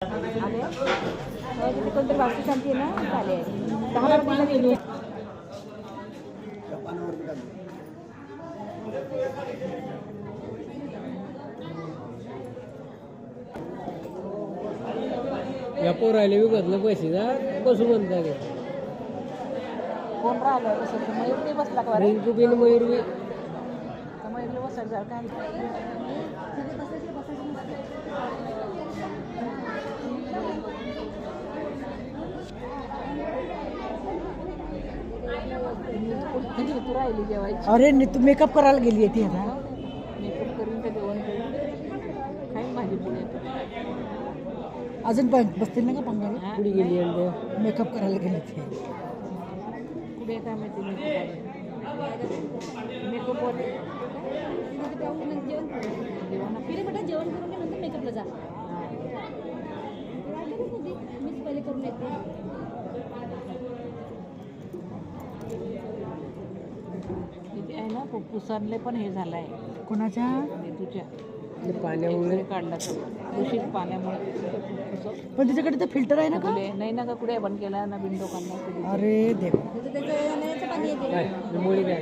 आले तिथे कोणतरी वास्तुशांती आहे ना झाले 10 रुपयाला गेली. या पोरायला बी बदलं पैसे जा बसू म्हणता गे कोण राहिलं बसायचं मयूर नाही बसला का रिंकू बिन मयूर बी मयूरला बसायचं काय तू राहिली जेवायची. अरे तू मेकअप करायला गेली आहे ती आता मेकअप करून का जेवण करून खाईन भाजी पुढे अजून पण बसतील ना का पंगाला पुढे गेली आणि मेकअप करायला गेली ती पुढे काय माहिती मेकअपवर जेवण करून नंतर मेकअपला जा मीच पहिले करून येते. इथे आहे ना फुफ्फुसांले पण हे झालंय कोणाच्या तुझ्या पाण्यामुळे काढला दूषित पाण्यामुळे फुफ्फुस पण तिच्याकडे तर फिल्टर आहे ना का नाही ना का कुठे बंद केला ना विंडो काढला. अरे देव मुळी काय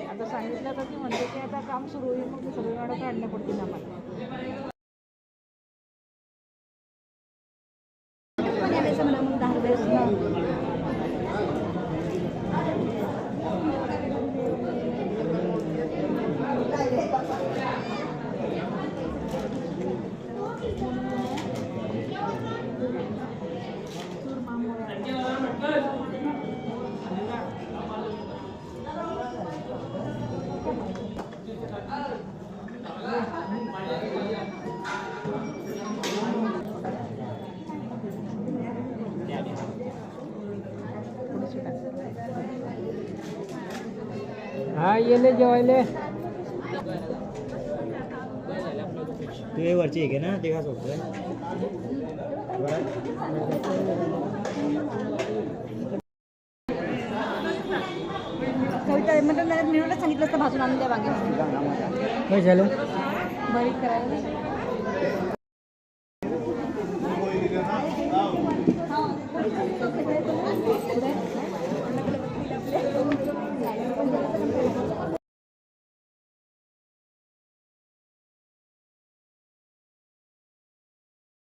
आता सांगितलं तर ती म्हणते की आता काम सुरू होईल मग सगळे गाडं काढण्या पडतील आम्हाला. हा येले जेवायले ते वरची एक आहे ना ते का सोडतोय कविता म्हणजे निवडला सांगितलं असतं भाजून आणून द्या बागेत काय झालं बरीच करायला